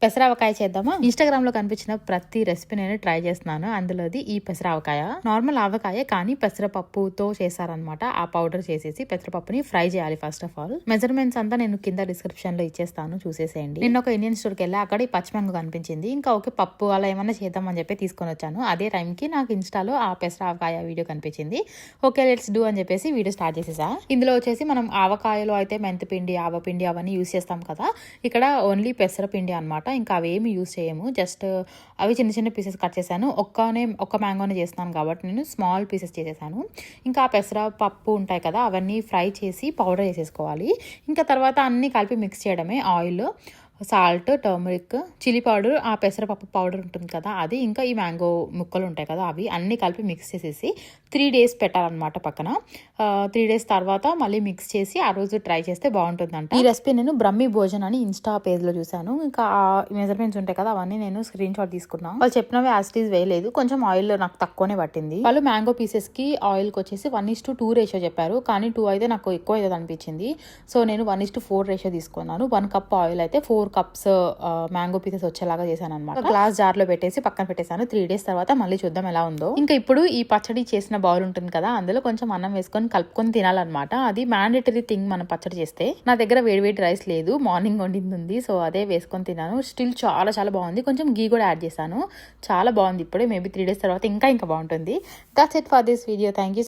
పెసరావకాయ చేద్దామా? ఇన్స్టాగ్రామ్ లో కనిపించిన ప్రతి రెసిపీ నేను ట్రై చేస్తున్నాను. అందులోది ఈ పెసరావకాయ. నార్మల్ ఆవకాయ కానీ పెసరపప్పుతో చేశారనమాట. ఆ పౌడర్ చేసేసి పెసరపప్పుని ఫ్రై చేయాలి. ఫస్ట్ ఆఫ్ ఆల్ మెజర్మెంట్స్ అంతా నేను కింద డిస్క్రిప్షన్ లో ఇచ్చేస్తాను, చూసేసేయండి. నిన్న ఒక ఇండియన్ స్టోర్కి వెళ్ళి అక్కడ ఈ పచ్చిమంగు కనిపించింది. ఇంకా ఓకే పప్పు అలా ఏమన్నా చేద్దామని చెప్పి తీసుకొని వచ్చాను. అదే టైంకి నాకు ఇన్స్టాలో ఆ పెసరావకాయ వీడియో కనిపించింది. ఓకే లెట్స్ డూ అని చెప్పేసి వీడియో స్టార్ట్ చేసేసా. ఇందులో వచ్చేసి మనం ఆవకాయలో అయితే మెంతిపిండి, ఆవపిండి అవన్నీ యూస్ చేస్తాం కదా. ఇక్కడ ఓన్లీ పెసరపిండి అనమాట. ఇంకా అవేమి యూస్ చేయము. జస్ట్ అవి చిన్న చిన్న పీసెస్ కట్ చేశాను. ఒక్క మ్యాంగోనే చేస్తున్నాను కాబట్టి నేను స్మాల్ పీసెస్ చేసేసాను. ఇంకా పెసరపప్పు ఉంటాయి కదా, అవన్నీ ఫ్రై చేసి పౌడర్ చేసేసుకోవాలి. ఇంకా తర్వాత అన్నీ కలిపి మిక్స్ చేయడమే. Oil, salt, turmeric, chilli powder, ఆ పెసరపప్పు పౌడర్ ఉంటుంది కదా అది, ఇంకా ఈ మ్యాంగో ముక్కలు ఉంటాయి కదా అవి అన్నీ కలిపి మిక్స్ చేసేసి 3 days పెట్టాలన్నమాట పక్కన. 3 days తర్వాత మళ్ళీ మిక్స్ చేసి ఆ రోజు ట్రై చేస్తే బాగుంటుందంట. ఈ రెసిపీ నేను బ్రహ్మి భోజన్ అని ఇన్స్టా పేజ్లో చూశాను. ఇంకా ఆ మెజర్మెంట్స్ ఉంటాయి కదా అవన్నీ నేను స్క్రీన్ షాట్ తీసుకున్నాను. వాళ్ళు చెప్పినవి యాస్టీస్ వేయలేదు, కొంచెం ఆయిల్ నాకు తక్కువనే పట్టింది. వాళ్ళు మ్యాంగో పీసెస్కి ఆయిల్కి వచ్చేసి 1:2 రేషియో చెప్పారు, కానీ 2 అయితే నాకు ఎక్కువ అయితే అనిపించింది. సో నేను 1:4 రేషియో తీసుకున్నాను. 1 cup ఆయిల్ అయితే 4 cups మ్యాంగో పీసెస్ వచ్చేలాగా చేశాను అనమాట. గ్లాస్ జార్ లో పెట్టేసి పక్కన పెట్టేశాను. 3 days తర్వాత మళ్ళీ చూద్దాం ఎలా ఉందో. ఇంకా ఇప్పుడు ఈ పచ్చడి చేసిన బౌల్ ఉంటుంది కదా, అందులో కొంచెం అన్నం వేసుకొని కలుపుకొని తినాలన్నమాట. అది మ్యాండేటరీ థింగ్ మనం పచ్చడి చేస్తే. నా దగ్గర వేడి రైస్ లేదు, మార్నింగ్ వండింది ఉంది. సో అదే వేసుకొని తిన్నాను. స్టిల్ చాలా చాలా బాగుంది. కొంచెం గీ కూడా యాడ్ చేశాను. చాలా బాగుంది. ఇప్పుడే మేబీ 3 days తర్వాత ఇంకా బాగుంటుంది. That's it for this video. Thank you.